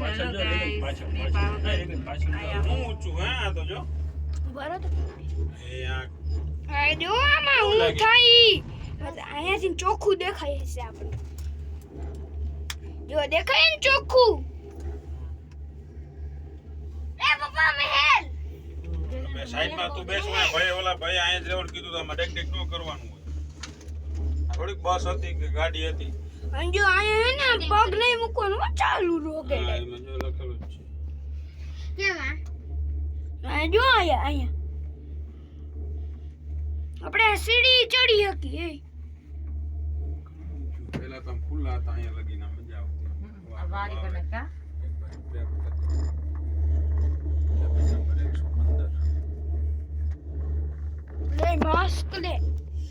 પાછળ જો પાછળ હું ઊંચું હા તો જો બરાબર એ આ આ જો આમાં હું થઈ અહીંયાથી ચોખ્ખું દેખાય છે આપણે જો દેખાય ને ચોખ્ખું એ પપ્પા મહેલ બે સાઈડમાં તું બેસવા ભાઈ ઓલા ભાઈ અહીંયા જ રહેવાનું કીધું તો આમાં ડેક ન કરવાનું હોય થોડીક બસ હતી કે ગાડી હતી અને જો અહીંયા હે ને પગ નહીં મૂકવાનું ચાલુ રોકે હા એમાં જો લખેલું જ છે કેમાં આ જો અહીંયા આપણે સીડી ચડી હતી એ પેલા તો ખુલ્લા હતા અહીંયા લગીને મજા આવતી આ વાડી બને કા લે માસ્ક લે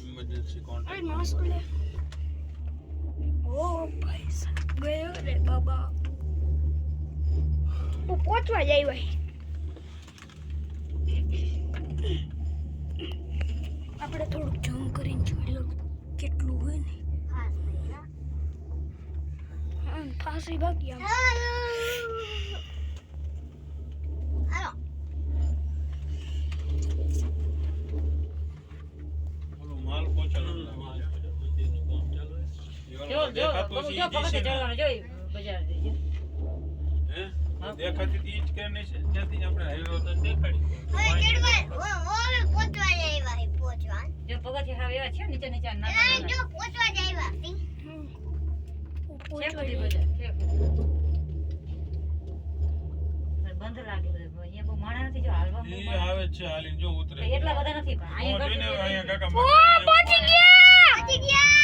ઇમરજન્સી કોન્ટેક્ટ અરે માસ્ક લે ઓ ભાઈ સાહેબ ગયો રે બાબા હું પહોંચવા જાય ભાઈ આપણે થોડુંક ઝૂમ કરીને જોઈ લો કેટલું હોય ને હા ફાંસી બાકી આમ ઓલો માલ પહોંચાડો મંદિરનું કામ ચાલુ છે જો દેખાતું છે જો પગથિયે ચડવાનું જોઈ બજાર જઈએ હે દેખાતી હતી ઈ જ કે નહીં છે ત્યાંથી આપણે હાઈવે તો દેખાડી જો પગથિયે હાવ એવા છે નીચે નીચે નાના છે બધી બજાર છે બંધ લાગે બધું અહીંયા બહુ માણા નથી જો હાલવા ઈ આવે છે હાલીને જો ઉતરે એટલા બધા નથી પણ જોઈને અહીંયા અહીંયા કાકા ઓ પહોંચી ગયા